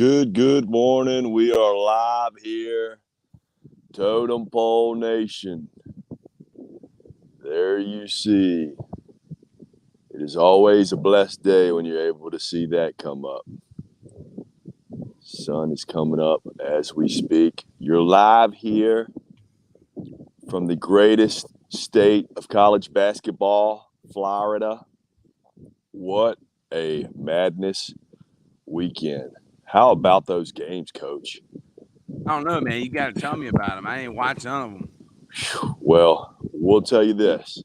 Good morning. We are live here. Totem Pole Nation. There you see. It is always a blessed day when you're able to see that come up. Sun is coming up as we speak. You're live here from the greatest state of college basketball, Florida. What a madness weekend. How about those games, Coach? I don't know, man. You got to tell me about them. I ain't watched none of them. Well, we'll tell you this.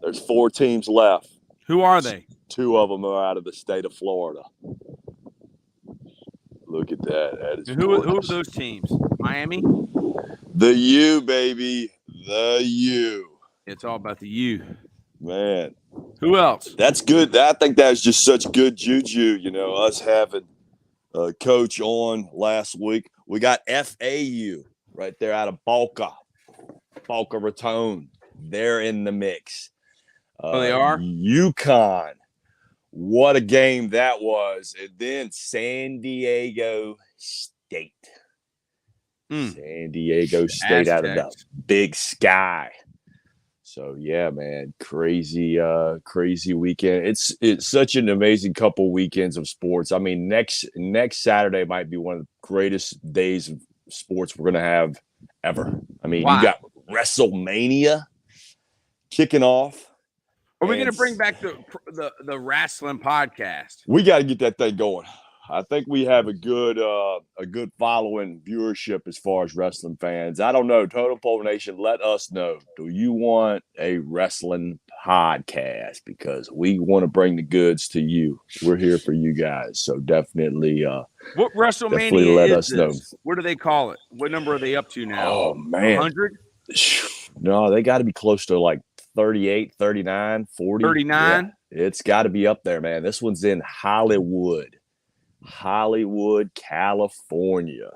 There's 4 teams left. Who are they? 2 of them are out of the state of Florida. Look at that. That is Who are those teams? Miami? The U, baby. The U. It's all about the U. Man. Who else? That's good. I think that's just such good juju, us having Coach on last week. We got FAU right there out of Boca Raton. They're in the mix. They are? UConn. What a game that was. And then San Diego State. San Diego State out of the Big Sky. So, yeah, man, crazy weekend. It's such an amazing couple weekends of sports. I mean, next Saturday might be one of the greatest days of sports we're going to have ever. I mean, You got WrestleMania kicking off. Are we going to bring back the wrestling podcast? We got to get that thing going. I think we have a good following viewership as far as wrestling fans. I don't know. Totem Pole Nation, let us know. Do you want a wrestling podcast? Because we want to bring the goods to you. We're here for you guys. So definitely what WrestleMania definitely let us know. What do they call it? What number are they up to now? Oh, man. 100? No, they got to be close to like 38, 39, 40. 39? Yeah, it's got to be up there, man. This one's in Hollywood, California.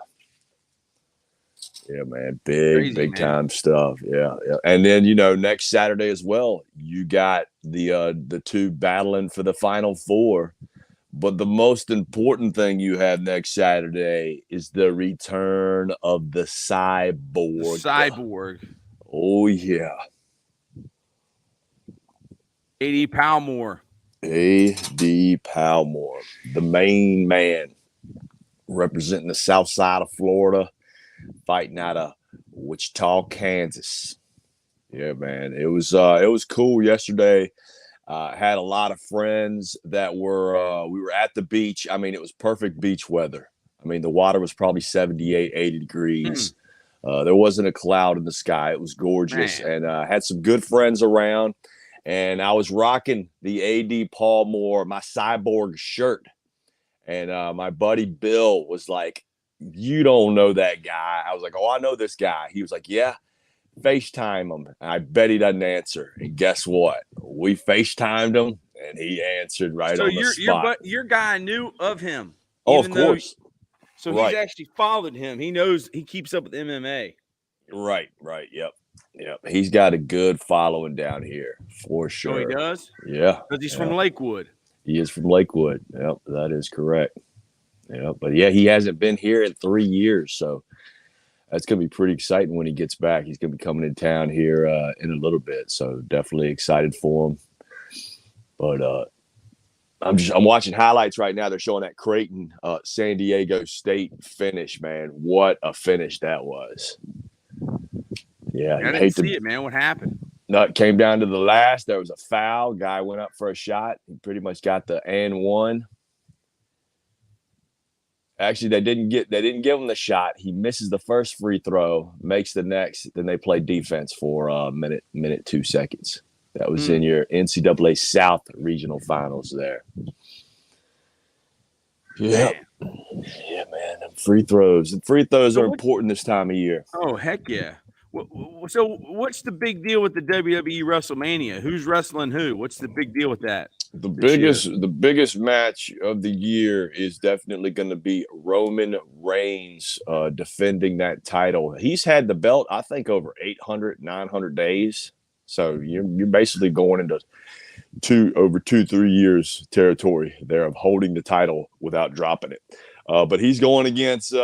Yeah, man. Big time stuff. Yeah. And then, next Saturday as well, you got the 2 battling for the Final Four. But the most important thing you have next Saturday is the return of the Cyborg. Cyborg. Oh, yeah. A.D. Palmore. A.D. Palmore, the main man, representing the south side of Florida, fighting out of Wichita, Kansas. Yeah, man. It was cool yesterday. Had a lot of friends that were we were at the beach. I mean, it was perfect beach weather. I mean, the water was probably 78, 80 degrees. There wasn't a cloud in the sky. It was gorgeous. Man. And had some good friends around. And I was rocking the A.D. Palmore, my Cyborg shirt. And my buddy Bill was like, "You don't know that guy." I was like, "Oh, I know this guy." He was like, "Yeah, FaceTime him." And I bet he doesn't answer. And guess what? We FaceTimed him, and he answered right on the spot. Your guy knew of him. Oh, of course. He's actually followed him. He knows he keeps up with MMA. Right. Yep. He's got a good following down here for sure. Oh, he does? Yeah. Because he's from Lakewood. He is from Lakewood. Yep, that is correct. Yeah, but yeah, he hasn't been here in 3 years, so that's going to be pretty exciting when he gets back. He's going to be coming in town here in a little bit, so definitely excited for him. But I'm watching highlights right now. They're showing that Creighton San Diego State finish, man. What a finish that was. Yeah, I didn't see it, man. What happened? No, it came down to the last. There was a foul. Guy went up for a shot. He pretty much got the and one. Actually, they didn't give him the shot. He misses the first free throw, makes the next. Then they play defense for a minute 2 seconds. That was in your NCAA South regional finals there. Yeah, man. Free throws. And free throws are important this time of year. Oh, heck yeah. So what's the big deal with the WWE WrestleMania? Who's wrestling who? What's the big deal with that? The biggest match of the year is definitely going to be Roman Reigns defending that title. He's had the belt, I think, over 800, 900 days. So you're basically going into 2-3 years territory there of holding the title without dropping it. But he's going against he's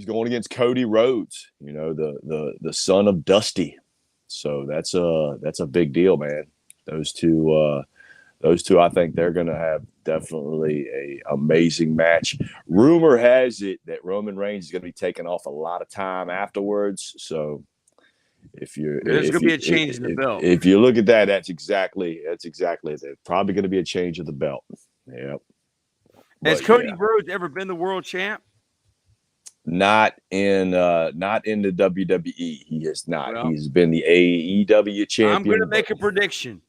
going against Cody Rhodes, the son of Dusty. So that's a big deal, man. Those two, I think they're going to have definitely a amazing match. Rumor has it that Roman Reigns is going to be taking off a lot of time afterwards. So there's going to be a change in the belt. If you look at that, that's exactly it. Probably going to be a change of the belt. Yep. Has Cody Rhodes ever been the world champ? Not in the WWE. He has not. Well, he's been the AEW champion. I'm going to make a prediction.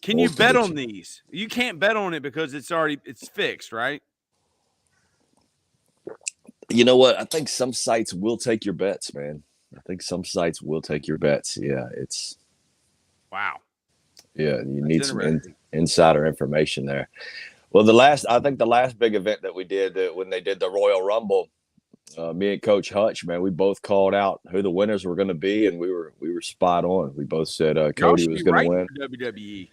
Can you bet on these? You can't bet on it because it's fixed, right? You know what? I think some sites will take your bets, man. Yeah, it's wow. Yeah, you need some insider information there. Well, I think the last big event that we did when they did the Royal Rumble, me and Coach Hutch, man, we both called out who the winners were going to be, and we were spot on. We both said Cody was going to win. WWE.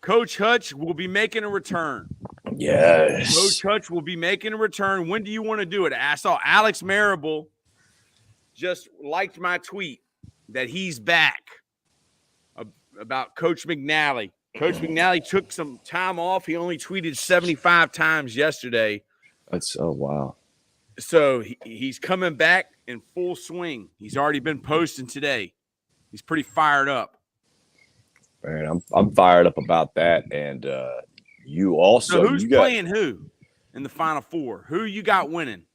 Coach Hutch will be making a return. Yes. Coach Hutch will be making a return. When do you want to do it? I saw Alex Marable just liked my tweet that he's back about Coach McNally. Coach McNally took some time off. He only tweeted 75 times yesterday. Wow. So he's coming back in full swing. He's already been posting today. He's pretty fired up. Man, I'm fired up about that. And you also. So who's playing who in the Final Four? Who you got winning?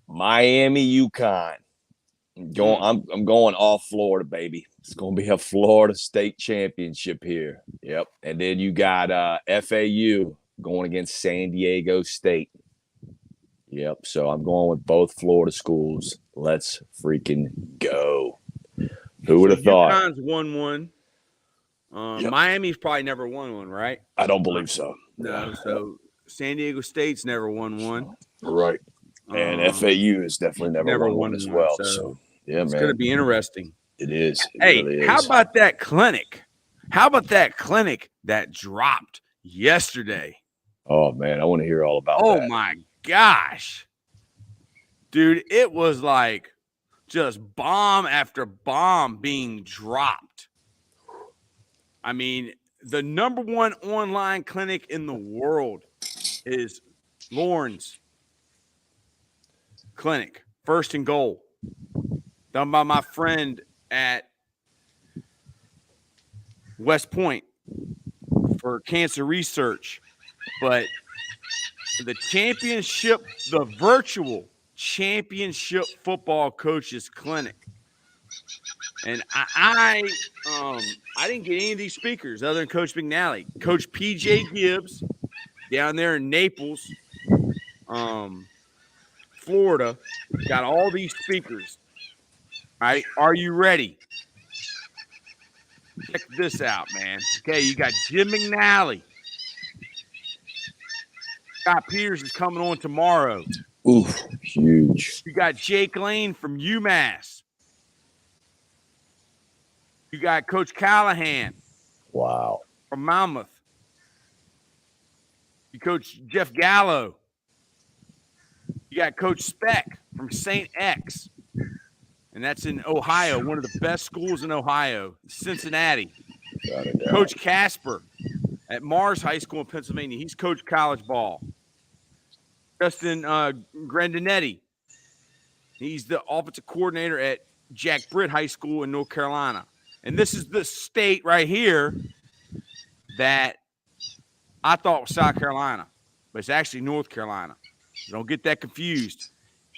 Miami, UConn. I'm going off Florida, baby. It's going to be a Florida State championship here. Yep. And then you got FAU going against San Diego State. Yep. So I'm going with both Florida schools. Let's freaking go. Who would have thought? UConn's won one. Yep. Miami's probably never won one, right? I don't believe so. No. So San Diego State's never won one. Right. And FAU has definitely never won one as well. So yeah, it's going to be interesting. It is. Hey, really is. How about that clinic? How about that clinic that dropped yesterday? Oh, man, I want to hear all about that. Oh, my gosh. Dude, it was like just bomb after bomb being dropped. I mean, the number one online clinic in the world is Lauren's Clinic, First and Goal, done by my friend at West Point for cancer research. But the virtual championship football coaches clinic. And I didn't get any of these speakers other than Coach McNally. Coach PJ Gibbs down there in Naples, Florida, got all these speakers. All right, are you ready? Check this out, man. Okay, you got Jim McNally. Scott Peters is coming on tomorrow. Ooh, huge. You got Jake Lane from UMass. You got Coach Callahan. Wow. From Monmouth. You coach Jeff Gallo. You got Coach Speck from St. X. And that's in Ohio, one of the best schools in Ohio, Cincinnati. Coach Casper at Mars High School in Pennsylvania. He's coached college ball. Justin Grandinetti. He's the offensive coordinator at Jack Britt High School in North Carolina. And this is the state right here that I thought was South Carolina, but it's actually North Carolina. Don't get that confused.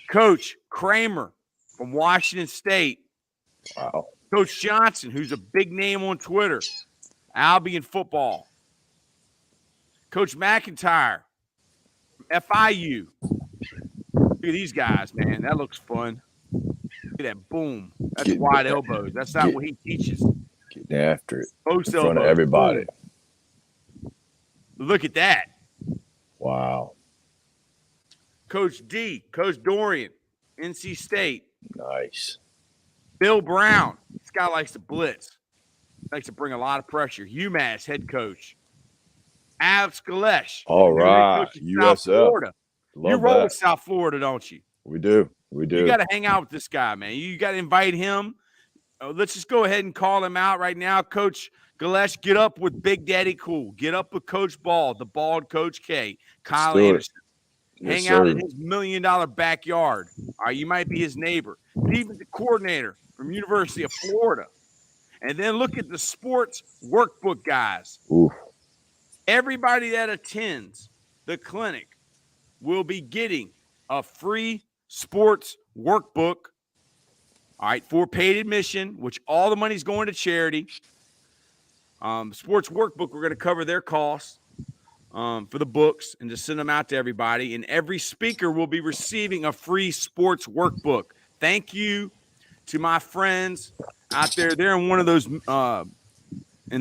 Coach Kramer from Washington State. Wow. Coach Johnson, who's a big name on Twitter. Albion football. Coach McIntyre from FIU. Look at these guys, man. That looks fun. Look at that boom. That's wide elbows. That's not what he teaches. Getting after it. Post in front of everybody. Boom. Look at that. Wow. Coach D, Coach Dorian, NC State. Nice. Bill Brown. This guy likes to blitz. Likes to bring a lot of pressure. UMass head coach. Av Skalesh. All right. USF. Florida. You Love roll that. with South Florida, don't you? We do. We do. You got to hang out with this guy, man. You got to invite him. Let's just go ahead and call him out right now. Coach Galesh, get up with Big Daddy Cool. Get up with Coach Ball, the bald Coach K, Let's Kyle do it. Anderson. Yes, Hang out sir. in his $1 million backyard. All right, you might be his neighbor. Even the coordinator from University of Florida. And then look at the sports workbook guys. Ooh. Everybody that attends the clinic will be getting a free sports workbook. All right, for paid admission, which all the money's going to charity. Sports workbook, we're going to cover their costs for the books and just send them out to everybody. And every speaker will be receiving a free sports workbook. Thank you to my friends out there. They're in one of those in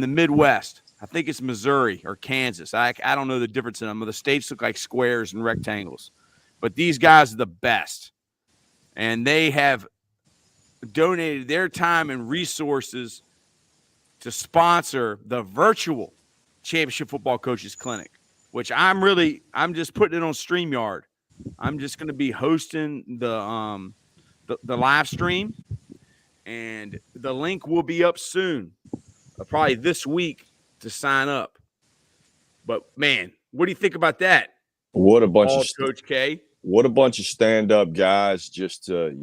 the Midwest. I think it's Missouri or Kansas. I don't know the difference in them. The states look like squares and rectangles. But these guys are the best. And they have donated their time and resources to sponsor the virtual Championship Football Coaches Clinic, which I'm just putting it on StreamYard. I'm just going to be hosting the live stream, and the link will be up soon, probably this week, to sign up. But man, what do you think about that? What a bunch of Coach K. What a bunch of stand-up guys just to,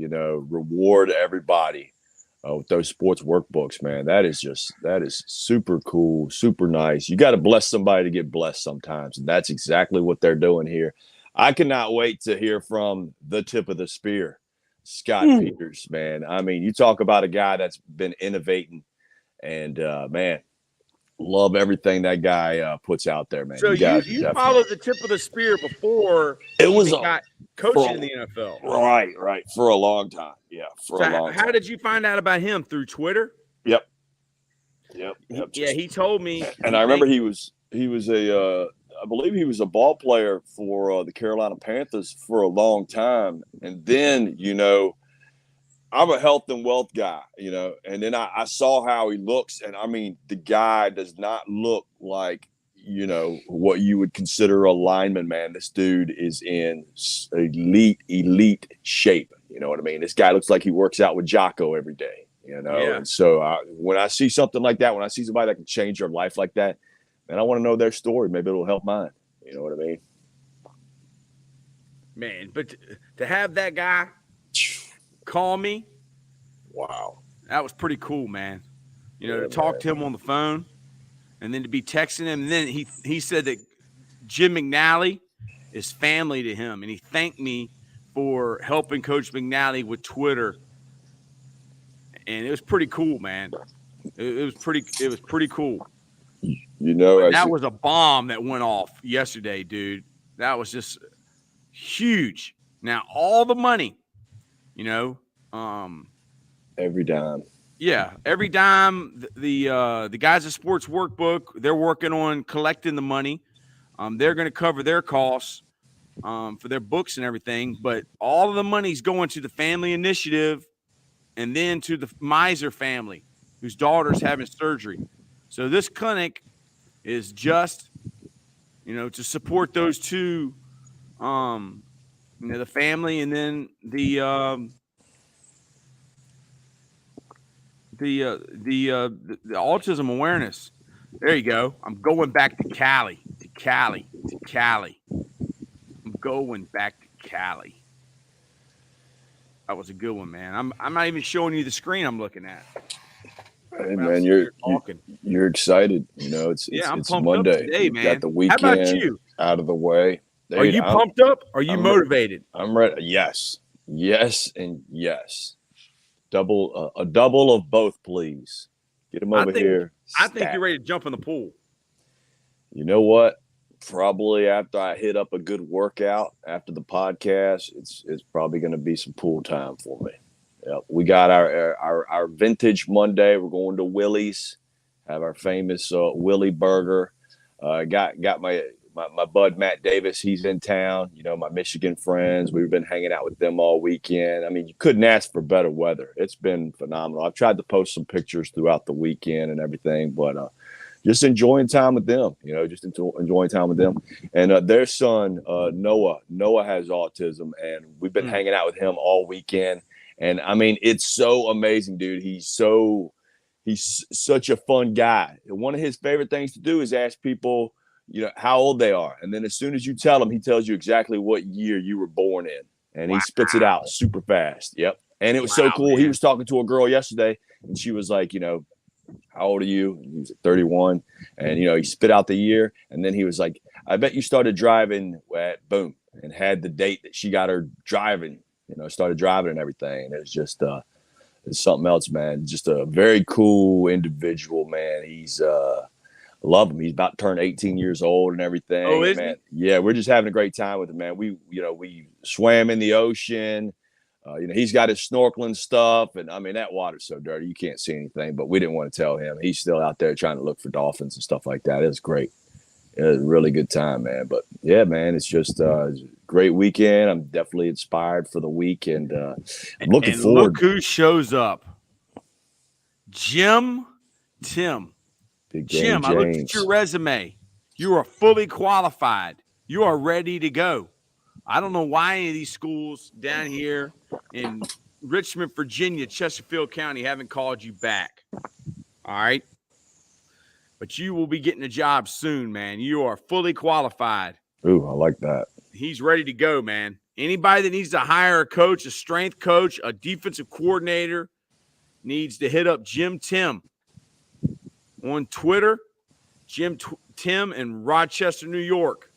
reward everybody with those sports workbooks, man. That is super cool, super nice. You got to bless somebody to get blessed sometimes, and that's exactly what they're doing here. I cannot wait to hear from the tip of the spear, Scott Peters, man. I mean, you talk about a guy that's been innovating, and man, love everything that guy puts out there, man. So you followed the tip of the spear before he got coaching in the NFL. Right. For a long time. Yeah, a long time. How did you find out about him? Through Twitter? Yep. Yeah, he told me. And I remember he was I believe he was a ball player for the Carolina Panthers for a long time. And then, I'm a health and wealth guy, and then I saw how he looks. And I mean, the guy does not look like, what you would consider a lineman, man. This dude is in elite shape. You know what I mean? This guy looks like he works out with Jocko every day, Yeah. And so when I see something like that, when I see somebody that can change your life like that, man, I want to know their story. Maybe it'll help mine. You know what I mean? Man, but to have that guy call me, wow, that was pretty cool, man. To talk to him on the phone, and then to be texting him. And then he said that Jim McNally is family to him, and he thanked me for helping Coach McNally with Twitter. And it was pretty cool, man. It was pretty cool. That was a bomb that went off yesterday, dude. That was just huge. Now all the money, every dime. Yeah, every dime. The guys at Sports Workbook, they're working on collecting the money. They're going to cover their costs for their books and everything. But all of the money's going to the family initiative, and then to the Miser family, whose daughter's having surgery. So this clinic is just, to support those two, the family, and then the autism awareness. There you go. I'm going back to Cali. I'm going back to Cali. That was a good one, man. I'm not even showing you the screen I'm looking at. Hey, man, you're excited. It's pumped Monday. Up today, man. Got the weekend How about you? Out of the way. Dude, are you pumped up? Are you motivated? I'm ready. Yes, and yes. A double of both, please. Get them over here. I think you're ready to jump in the pool. You know what? Probably after I hit up a good workout after the podcast, it's probably going to be some pool time for me. Yeah, we got our vintage Monday. We're going to Willie's, have our famous Willie burger. Got my bud Matt Davis. He's in town. My Michigan friends. We've been hanging out with them all weekend. I mean, you couldn't ask for better weather. It's been phenomenal. I've tried to post some pictures throughout the weekend and everything, but just enjoying time with them, just enjoying time with them. And their son, Noah has autism, and we've been hanging out with him all weekend. And I mean, it's so amazing, dude. He's such a fun guy. And one of his favorite things to do is ask people, how old they are. And then as soon as you tell him, he tells you exactly what year you were born in. And he spits it out super fast. Yep. And it was so cool. Man. He was talking to a girl yesterday, and she was like, how old are you? And he was 31. And, he spit out the year. And then he was like, I bet you started driving at boom, and had the date that she got her driving, started driving and everything. And it was just it's something else, man. Just a very cool individual, man. He's love him. He's about to turn 18 years old and everything. Oh, is man. he? Yeah, we're just having a great time with him, man. We swam in the ocean. He's got his snorkeling stuff, and I mean that water's so dirty you can't see anything. But we didn't want to tell him. He's still out there trying to look for dolphins and stuff like that. It was great. It was a really good time, man. But yeah, man, it's just a great weekend. I'm definitely inspired for the week, and I'm looking forward. Look who shows up, Tim. Big Jim, I looked at your resume. You are fully qualified. You are ready to go. I don't know why any of these schools down here in Richmond, Virginia, Chesterfield County haven't called you back. All right? But you will be getting a job soon, man. You are fully qualified. Ooh, I like that. He's ready to go, man. Anybody that needs to hire a coach, a strength coach, a defensive coordinator needs to hit up Jim Tim on Twitter, Tim in Rochester, New York.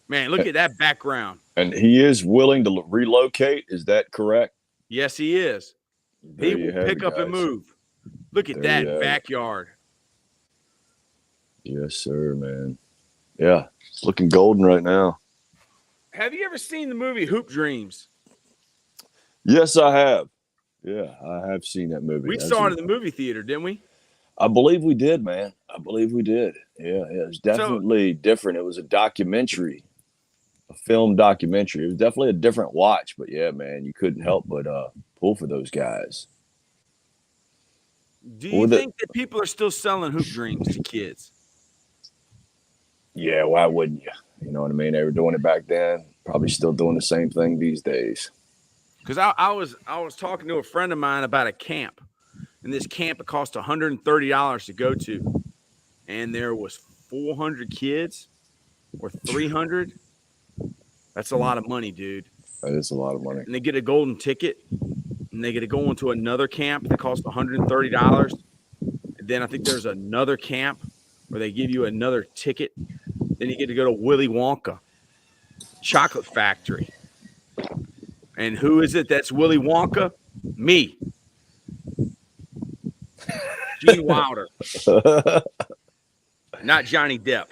Man, look at that background. And he is willing to relocate. Is that correct? Yes, he is. He will pick up and move. Look at that backyard. Yes, sir, man. Yeah, it's looking golden right now. Have you ever seen the movie Hoop Dreams? Yes, I have. Yeah, I have seen that movie. We saw it in the movie theater, didn't we? I believe we did, man. I believe we did. Yeah, it was definitely different. It was a documentary, a film documentary. It was definitely a different watch, but yeah, man, you couldn't help but pull for those guys. Do you think that people are still selling Hoop Dreams to kids? Yeah, why wouldn't you? You know what I mean? They were doing it back then. Probably still doing the same thing these days. Because I was talking to a friend of mine about a camp. And this camp, it cost $130 to go to. And there was 400 kids or 300. That's a lot of money, dude. That is a lot of money. And they get a golden ticket. And they get to go into another camp that costs $130. And then I think there's another camp where they give you another ticket. Then you get to go to Willy Wonka Chocolate Factory. And who is it that's Willy Wonka? Me. Gene Wilder. Not Johnny Depp.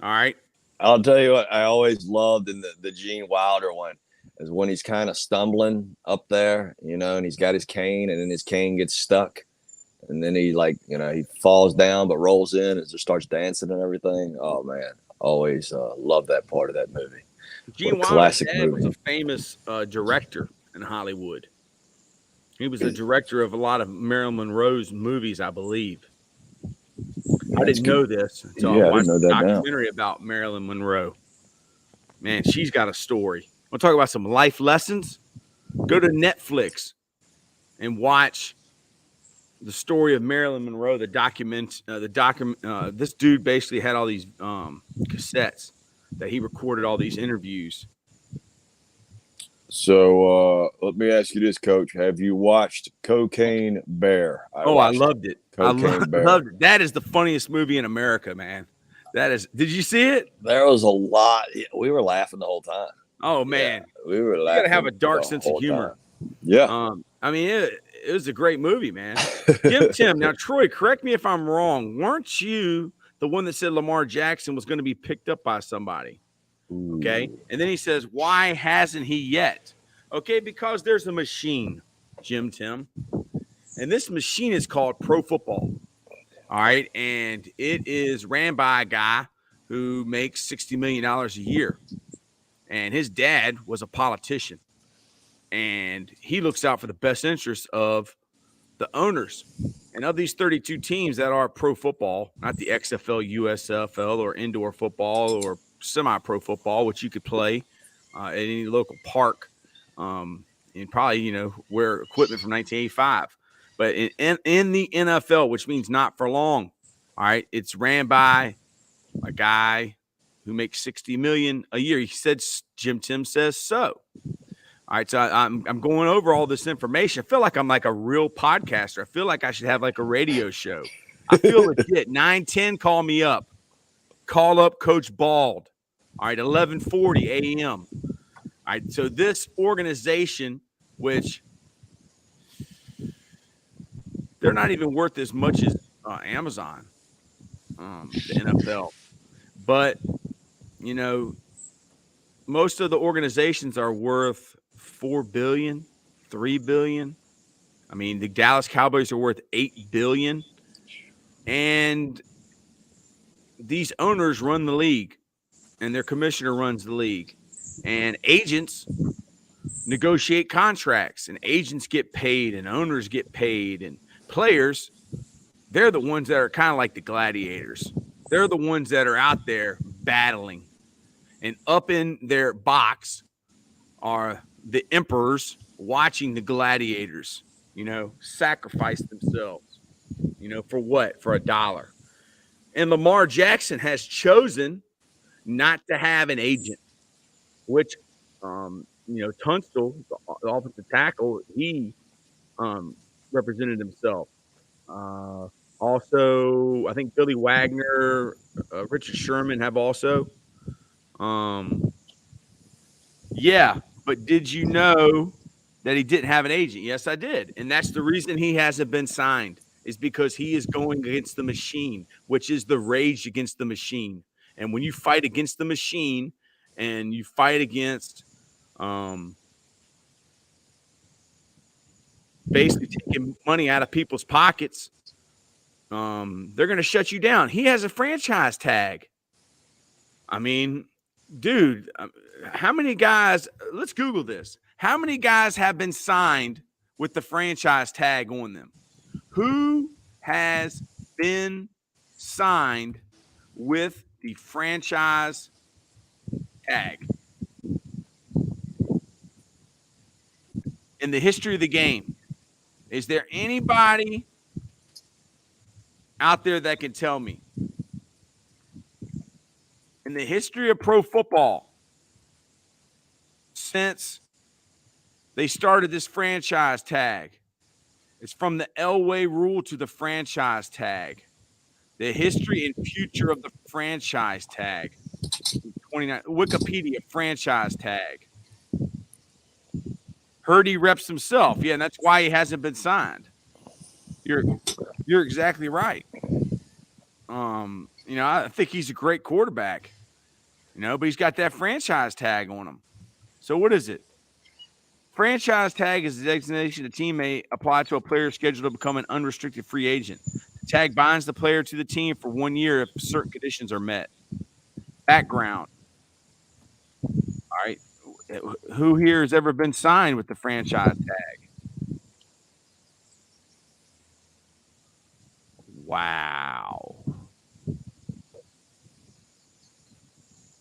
All right. I'll tell you what I always loved in the Gene Wilder one is when he's kind of stumbling up there, and he's got his cane, and then his cane gets stuck. And then he he falls down but rolls in and just starts dancing and everything. Oh, man. Always loved that part of that movie. Gene Wilder's dad was a famous director in Hollywood. He was the director of a lot of Marilyn Monroe's movies, I believe. I didn't know this until I watched a documentary about Marilyn Monroe. Man, she's got a story. Want to talk about some life lessons? Go to Netflix and watch the story of Marilyn Monroe. This dude basically had all these cassettes that he recorded all these interviews. So let me ask you this, Coach. Have you watched Cocaine Bear? I loved it. I loved it. That is the funniest movie in America, man. That is. Did you see it? There was a lot. We were laughing the whole time. Oh, man. Yeah, we were laughing. You got to have a dark sense of humor. Time. Yeah. I mean, it was a great movie, man. Tim. Now, Troy, correct me if I'm wrong. Weren't you the one that said Lamar Jackson was going to be picked up by somebody? Ooh. Okay. And then he says, why hasn't he yet? Okay, because there's a machine, Tim. And this machine is called Pro Football. All right. And it is ran by a guy who makes $60 million a year. And his dad was a politician. And he looks out for the best interests of the owners. And of these 32 teams that are pro football, not the XFL, USFL, or indoor football or semi-pro football, which you could play at any local park, and probably wear equipment from 1985. But in the NFL, which means not for long, all right, it's ran by a guy who makes $60 million a year. He said, Jim Tim says so. All right, so I'm going over all this information. I feel like I'm like a real podcaster. I feel like I should have like a radio show. I feel legit. 9:10, call me up. Call up Coach Bald. All right, 11:40 a.m. All right, so this organization, which they're not even worth as much as Amazon, the NFL. But, most of the organizations are worth $4 billion, $3 billion. I mean, the Dallas Cowboys are worth $8 billion. And these owners run the league, and their commissioner runs the league. And agents negotiate contracts, and agents get paid, and owners get paid, and players, they're the ones that are kind of like the gladiators. They're the ones that are out there battling. And up in their box are the emperors watching the gladiators, sacrifice themselves, for what? For $1. And Lamar Jackson has chosen not to have an agent, which, Tunstall, the offensive tackle, he represented himself. Also, I think Billy Wagner, Richard Sherman have also. Yeah, but did you know that he didn't have an agent? Yes, I did. And that's the reason he hasn't been signed, is because he is going against the machine, which is the rage against the machine. And when you fight against the machine and you fight against basically taking money out of people's pockets, they're going to shut you down. He has a franchise tag. I mean, dude, how many guys, let's Google this. How many guys have been signed with the franchise tag on them? Who has been signed with the franchise tag in the history of the game? Is there anybody out there that can tell me? In the history of pro football, since they started this franchise tag, it's from the Elway rule to the franchise tag. The history and future of the franchise tag. 29 Wikipedia franchise tag. Heard he reps himself. Yeah, and that's why he hasn't been signed. You're exactly right. I think he's a great quarterback. But he's got that franchise tag on him. So what is it? Franchise tag is the designation a team may apply to a player scheduled to become an unrestricted free agent. The tag binds the player to the team for 1 year if certain conditions are met. Background. All right. Who here has ever been signed with the franchise tag? Wow.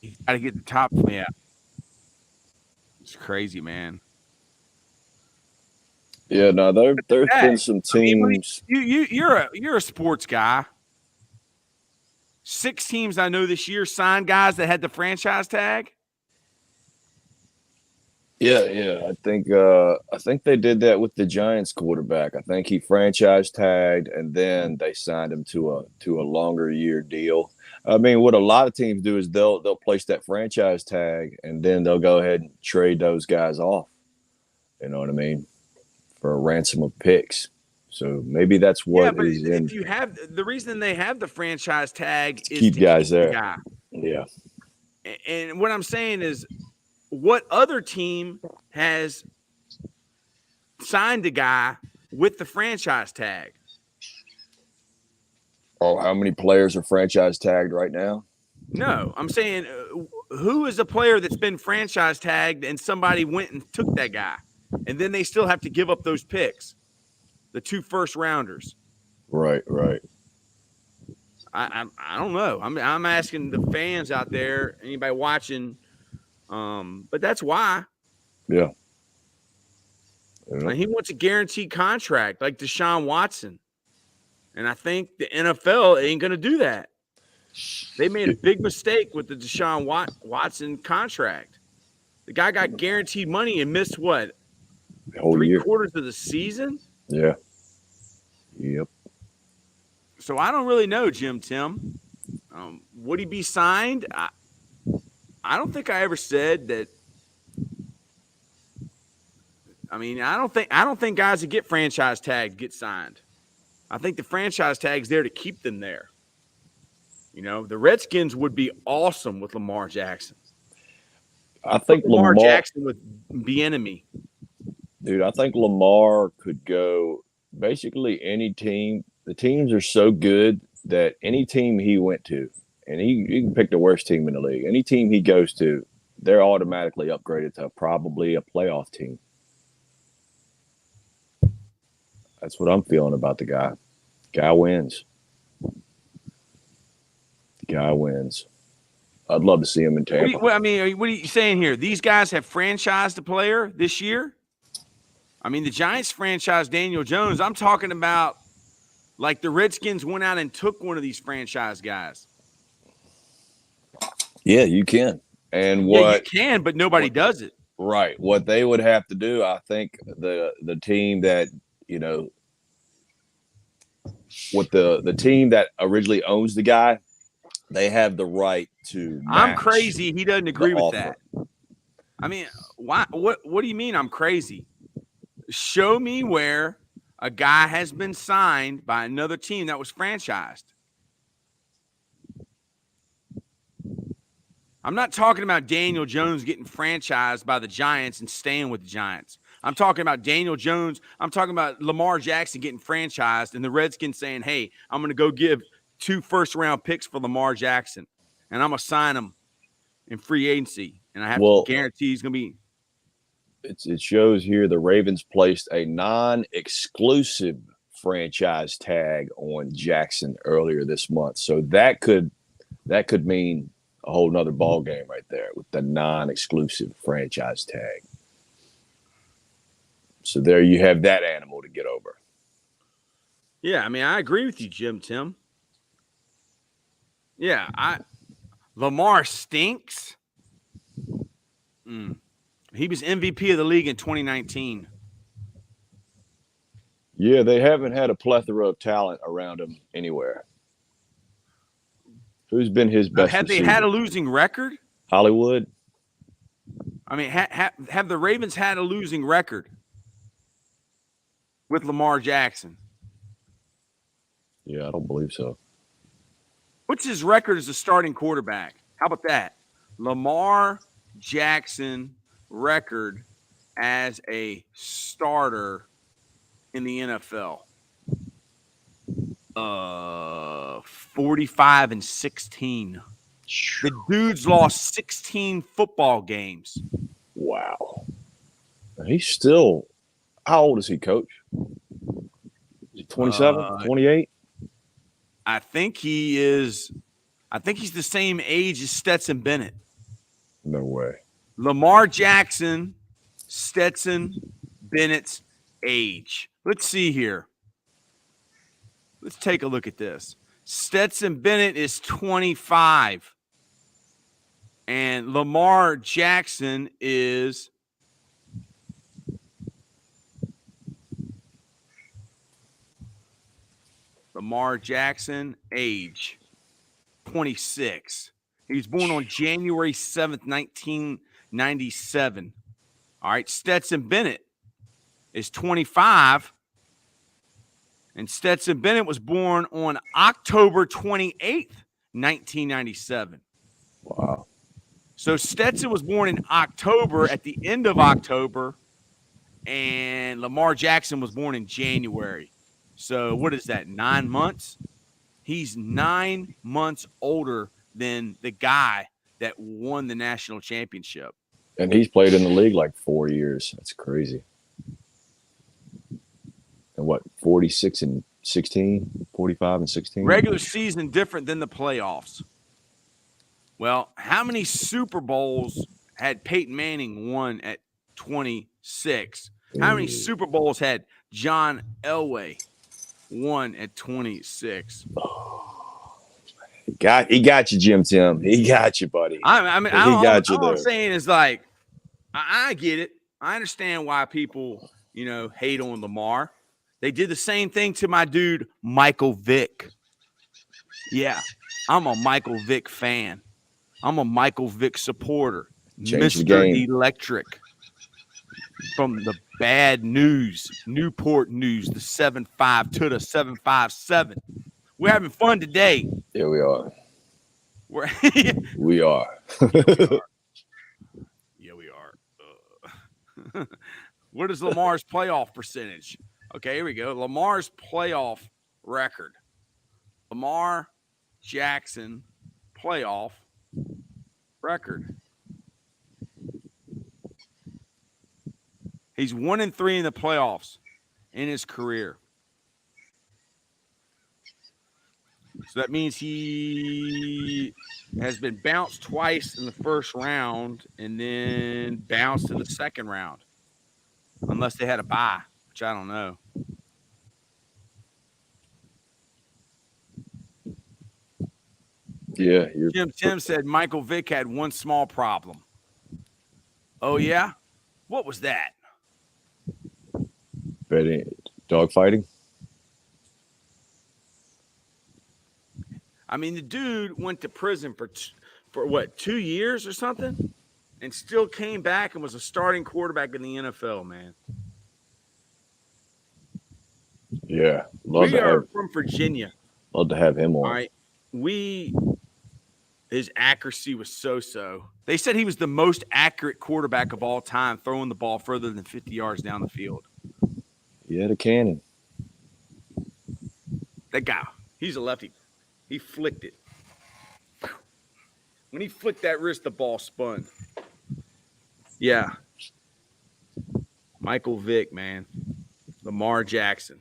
You got to get the top. Yeah. It's crazy, man. Yeah, no, there's been some teams. You're a sports guy. 6 teams I know this year signed guys that had the franchise tag. Yeah. I think they did that with the Giants quarterback. I think he franchise tagged, and then they signed him to a longer year deal. I mean, what a lot of teams do is they'll place that franchise tag, and then they'll go ahead and trade those guys off. You know what I mean? For a ransom of picks. So maybe that's what is in. If you have the reason they have the franchise tag is keep to guys keep there. The guy. Yeah. And what I'm saying is, what other team has signed a guy with the franchise tag? Oh, how many players are franchise tagged right now? No, I'm saying who is a player that's been franchise tagged and somebody went and took that guy, and then they still have to give up those picks, the 2 first rounders. Right, right. I don't know. I'm asking the fans out there, anybody watching, but that's why. Yeah. Yep. And he wants a guaranteed contract like Deshaun Watson. And I think the NFL ain't going to do that. They made a big mistake with the Deshaun Watson contract. The guy got guaranteed money and missed what? The whole year. 3/4 of the season? Yeah. Yep. So I don't really know, Tim. Would he be signed? I don't think I ever said that. I mean, I don't think guys that get franchise tagged get signed. I think the franchise tag's there to keep them there. You know, the Redskins would be awesome with Lamar Jackson. I think Lamar Jackson with Bieniemy. Dude, I think Lamar could go basically any team. The teams are so good that any team he went to, and he can pick the worst team in the league. Any team he goes to, they're automatically upgraded to probably a playoff team. That's what I'm feeling about the guy. Guy wins. Guy wins. I'd love to see him in Tampa. What are you saying here? These guys have franchised a player this year? I mean, the Giants franchised Daniel Jones. I'm talking about like the Redskins went out and took one of these franchise guys. Yeah, you can. And you can, but nobody does it. Right. What they would have to do, I think, the team that, you know, what the team that originally owns the guy, they have the right to match. I'm crazy. He doesn't agree with that. I mean, why? What do you mean I'm crazy? Show me where a guy has been signed by another team that was franchised. I'm not talking about Daniel Jones getting franchised by the Giants and staying with the Giants. I'm talking about Daniel Jones. I'm talking about Lamar Jackson getting franchised and the Redskins saying, hey, I'm going to go give 2 first-round picks for Lamar Jackson, and I'm going to sign him in free agency, and I have to guarantee he's going to be. It shows here the Ravens placed a non-exclusive franchise tag on Jackson earlier this month. So that could mean a whole nother ball game right there with the non-exclusive franchise tag. So there you have that animal to get over. Yeah, I mean, I agree with you, Tim. Yeah, Lamar stinks. He was MVP of the league in 2019. Yeah, they haven't had a plethora of talent around him anywhere. Who's been his best Have receiver? they had a losing record? Hollywood? I mean, have the Ravens had a losing record with Lamar Jackson? Yeah, I don't believe so. What's his record as a starting quarterback? How about that? Lamar Jackson record as a starter in the NFL. 45-16. The dude's lost 16 football games. Wow. He's still, how old is he, Coach? Is he 27, 28? I think he's the same age as Stetson Bennett. No way. Lamar Jackson, Stetson Bennett's age. Let's see here. Let's take a look at this. Stetson Bennett is 25. And Lamar Jackson is age 26. He was born on January 7th, 1997. All right, Stetson Bennett is 25. And Stetson Bennett was born on October 28th, 1997. Wow. So Stetson was born in October, at the end of October, and Lamar Jackson was born in January. So what is that, 9 months? He's 9 months older than the guy that won the national championship. And he's played in the league like 4 years. That's crazy. And what, 46-7 16, 45 and 16. Regular season different than the playoffs. Well, how many Super Bowls had Peyton Manning won at 26? How many Super Bowls had John Elway won at 26? He got you, Jim Tim. He got you, buddy. I mean, He got you all there. I'm saying is like, I get it. I understand why people, hate on Lamar. They did the same thing to my dude, Michael Vick. Yeah, I'm a Michael Vick fan. I'm a Michael Vick supporter. Change the Mr. game. Electric. From the bad news, Newport News, the 7.5 to the 7.57. We're having fun today. Yeah, we are. We are. Yeah, we are. What is Lamar's playoff percentage? Okay, here we go. Lamar's playoff record. Lamar Jackson playoff record. He's 1-3 in the playoffs in his career. So that means he has been bounced twice in the first round and then bounced in the second round. Unless they had a bye, which I don't know. Yeah. Jim Tim said Michael Vick had one small problem. Oh, yeah? What was that? Dog fighting. I mean, the dude went to prison for what, 2 years or something? And still came back and was a starting quarterback in the NFL, man. Yeah. We are from Virginia. Love to have him on. All right. His accuracy was so-so. They said he was the most accurate quarterback of all time, throwing the ball further than 50 yards down the field. He had a cannon. That guy, he's a lefty. He flicked it. When he flicked that wrist, the ball spun. Yeah. Michael Vick, man. Lamar Jackson.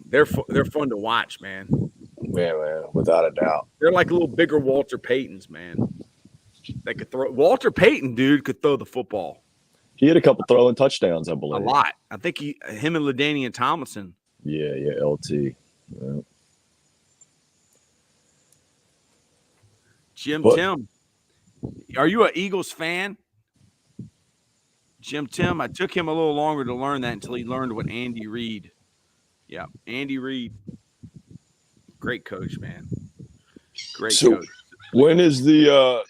They're fun to watch, man. Yeah, man, without a doubt. They're like little bigger Walter Paytons, man. They could throw. Walter Payton, dude, could throw the football. He had a couple throwing touchdowns, I believe. A lot. I think him and LaDainian Tomlinson. Yeah, LT. Yeah. Tim, are you an Eagles fan? Jim Tim, I took him a little longer to learn that until he learned what Andy Reid. Yeah, Andy Reid. Great coach, man. Great coach. When is the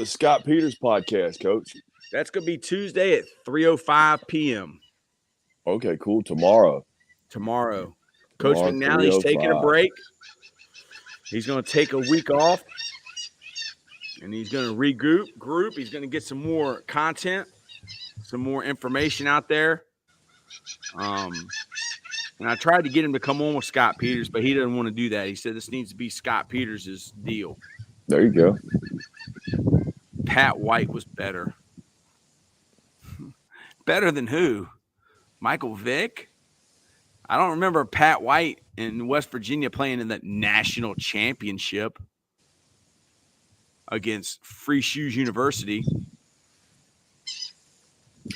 Scott Peters podcast, Coach? That's going to be Tuesday at 3:05 p.m. Okay, cool. Tomorrow. Coach McNally's taking a break. He's going to take a week off. And he's going to regroup. He's going to get some more content, some more information out there. And I tried to get him to come on with Scott Peters, but he doesn't want to do that. He said this needs to be Scott Peters' deal. There you go. Pat White was better. Better than who? Michael Vick? I don't remember Pat White in West Virginia playing in the national championship against Free Shoes University.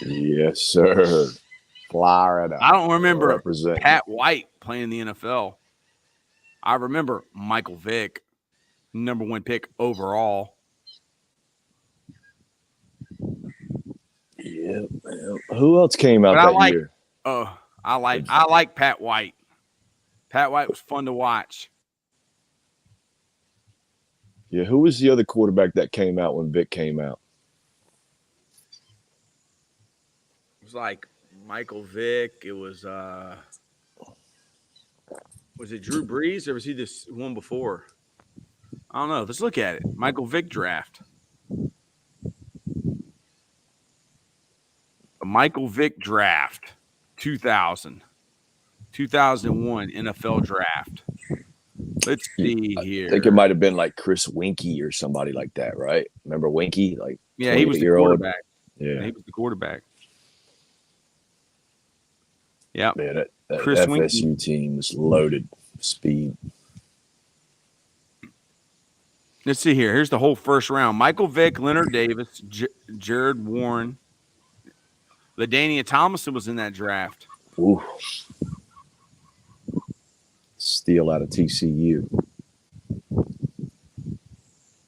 Yes, sir. Florida. I don't remember Pat White playing in the NFL. I remember Michael Vick, number 1 pick overall. Yeah. Who else came out that year? Oh, I like Pat White. Pat White was fun to watch. Yeah, who was the other quarterback that came out when Vick came out? It was like Michael Vick. It was it Drew Brees or was he this one before? I don't know. Let's look at it. Michael Vick draft. The Michael Vick draft, 2000. 2001 NFL draft. Let's see here. I think it might have been like Chris Winkie or somebody like that, right? Remember Winkie? Like, yeah, he was the quarterback. Yeah, he was the quarterback. Yeah. Man, That Chris Winkie. FSU team was loaded speed. Let's see here. Here's the whole first round. Michael Vick, Leonard Davis, Jared Warren. LaDainian Tomlinson was in that draft. Ooh. Steal out of TCU.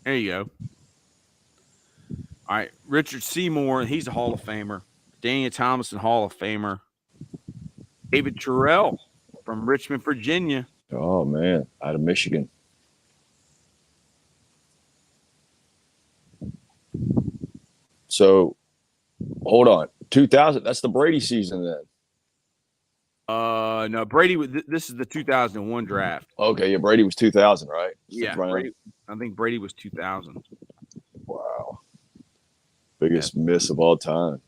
There you go. All right. Richard Seymour, he's a Hall of Famer. Daniel Thomason, Hall of Famer. David Terrell from Richmond, Virginia. Oh, man. Out of Michigan. So, hold on. 2000, that's the Brady season then. No, Brady. This is the 2001 draft. Okay, yeah, Brady was 2000, right? Yeah, Brady, I think Brady was 2000. Wow. Biggest miss of all time.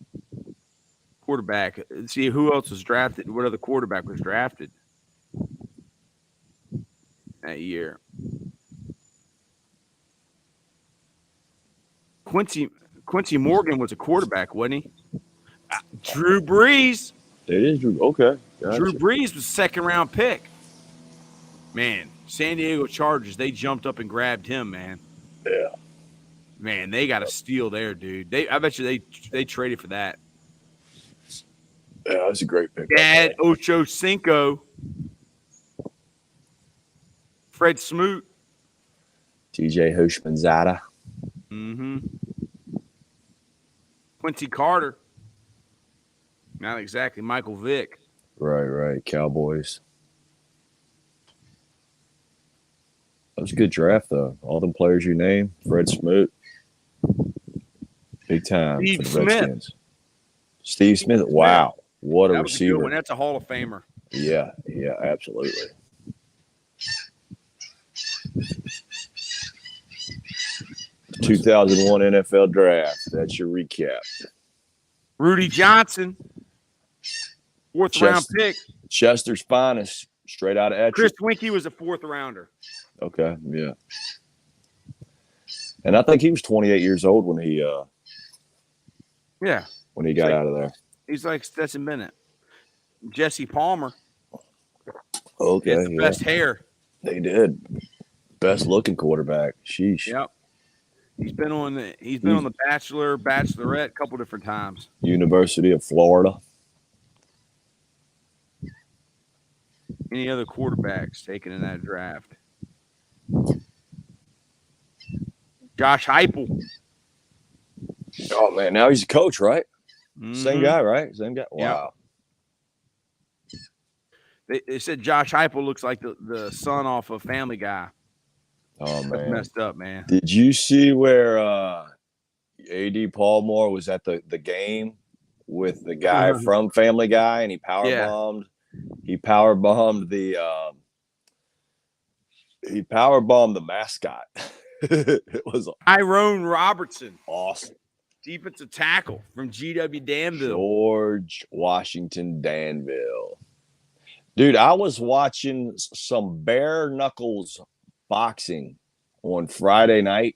Quarterback. See who else was drafted. What other quarterback was drafted that year? Quincy Morgan was a quarterback, wasn't he? Drew Brees. It is Drew. Okay. Gotcha. Drew Brees was second-round pick. Man, San Diego Chargers, they jumped up and grabbed him, man. Yeah. Man, they got a steal there, dude. I bet you they traded for that. Yeah, that was a great pick. Dad Ocho Cinco. Fred Smoot. TJ Hushmanzada. Mm-hmm. Quincy Carter. Not exactly Michael Vick. Right. Cowboys. That was a good draft, though. All them players you named. Fred Smoot. Big time Steve for the Smith. Redskins. Steve Smith. Wow. What a That was receiver. a good one. That's a Hall of Famer. Yeah, absolutely. The 2001 NFL Draft. That's your recap. Rudy Johnson. Fourth-round pick. Chester's finest. Straight out of Etcher. Chris Winkie was a fourth-rounder. Okay, yeah. And I think he was 28 years old when he got out of there. He's like Stetson Bennett. Jesse Palmer. Okay, the best hair. They did. Best looking quarterback. Sheesh. Yep. He's been on the Bachelor, Bachelorette a couple different times. University of Florida. Any other quarterbacks taken in that draft? Josh Heupel. Oh man, now he's a coach, right? Mm-hmm. Same guy, right? Same guy. Wow. They said Josh Heupel looks like the son off of Family Guy. Oh man, that's messed up, man. Did you see where A.D. Paulmore was at the game with the guy from Family Guy, and he powerbombed? Yeah. He powerbombed the mascot. It was Tyrone Robertson. Awesome. Defensive tackle from GW Danville. George Washington Danville. Dude, I was watching some bare knuckles boxing on Friday night,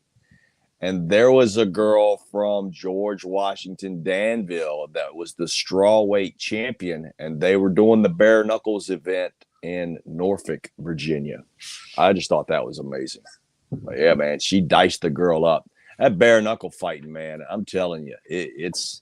and there was a girl from George Washington Danville that was the strawweight champion, and they were doing the bare knuckles event in Norfolk, Virginia. I just thought that was amazing. But yeah, man, she diced the girl up. That bare knuckle fighting, man, I'm telling you, it's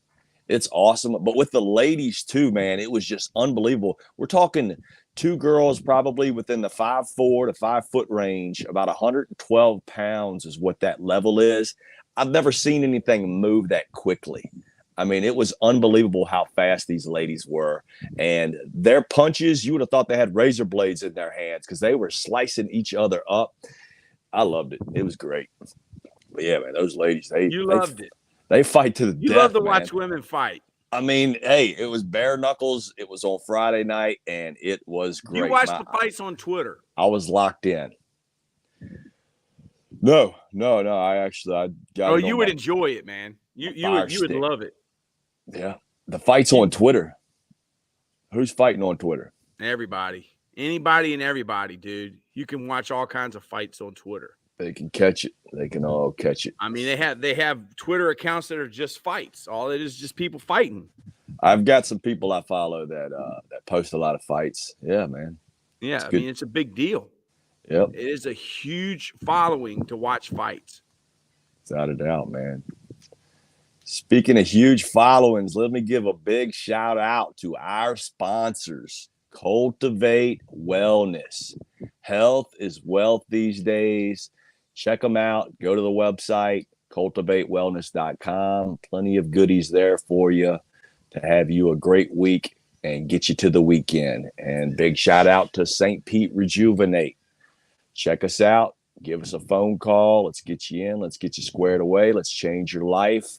awesome. But with the ladies too, man, it was just unbelievable. We're talking two girls probably within the 5'4" to 5 foot range, about 112 pounds is what that level is. I've never seen anything move that quickly. I mean, it was unbelievable how fast these ladies were. And their punches, you would have thought they had razor blades in their hands because they were slicing each other up. I loved it. It was great. But yeah, man, those ladies, loved it. They fight to the death. You love to watch women fight. I mean, hey, it was bare knuckles. It was on Friday night, and it was great. You watched the fights on Twitter. I was locked in. No. I got. Oh, you would enjoy it, man. You would love it. Yeah, the fights on Twitter. Who's fighting on Twitter? Everybody, anybody, and everybody, dude. You can watch all kinds of fights on Twitter. They can catch it. They can all catch it. I mean, they have Twitter accounts that are just fights. All it is just people fighting. I've got some people I follow that post a lot of fights. Yeah, man. Yeah, I good. mean, it's a big deal. Yep. It is a huge following to watch fights. Without a doubt, man. Speaking of huge followings, let me give a big shout out to our sponsors, Cultivate Wellness. Health is wealth these days. Check them out. Go to the website, cultivatewellness.com. Plenty of goodies there for you to have you a great week and get you to the weekend. And big shout out to St. Pete Rejuvenate. Check us out. Give us a phone call. Let's get you in. Let's get you squared away. Let's change your life.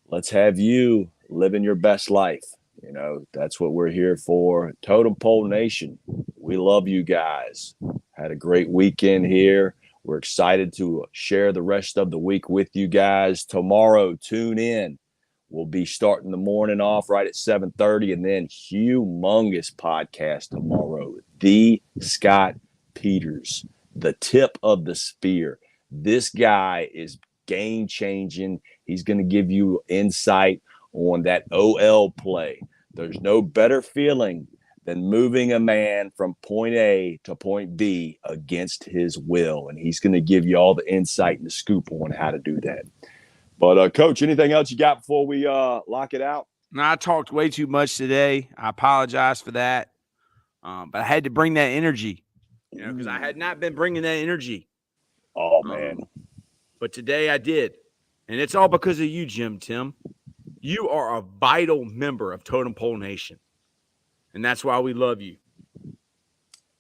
Let's have you living your best life. You know, that's what we're here for. Totem Pole Nation, we love you guys. Had a great weekend here. We're excited to share the rest of the week with you guys. Tomorrow, tune in. We'll be starting the morning off right at 7:30, and then humongous podcast tomorrow. The Scott Peters, the tip of the spear. This guy is game-changing. He's going to give you insight on that OL play. There's no better feeling than moving a man from point A to point B against his will. And he's going to give you all the insight and the scoop on how to do that. But, Coach, anything else you got before we lock it out? No, I talked way too much today. I apologize for that. But I had to bring that energy, you know, because I had not been bringing that energy. Oh, man. But today I did. And it's all because of you, Tim. You are a vital member of Totem Pole Nation. And that's why we love you.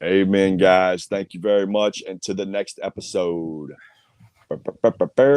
Amen, guys. Thank you very much. And to the next episode.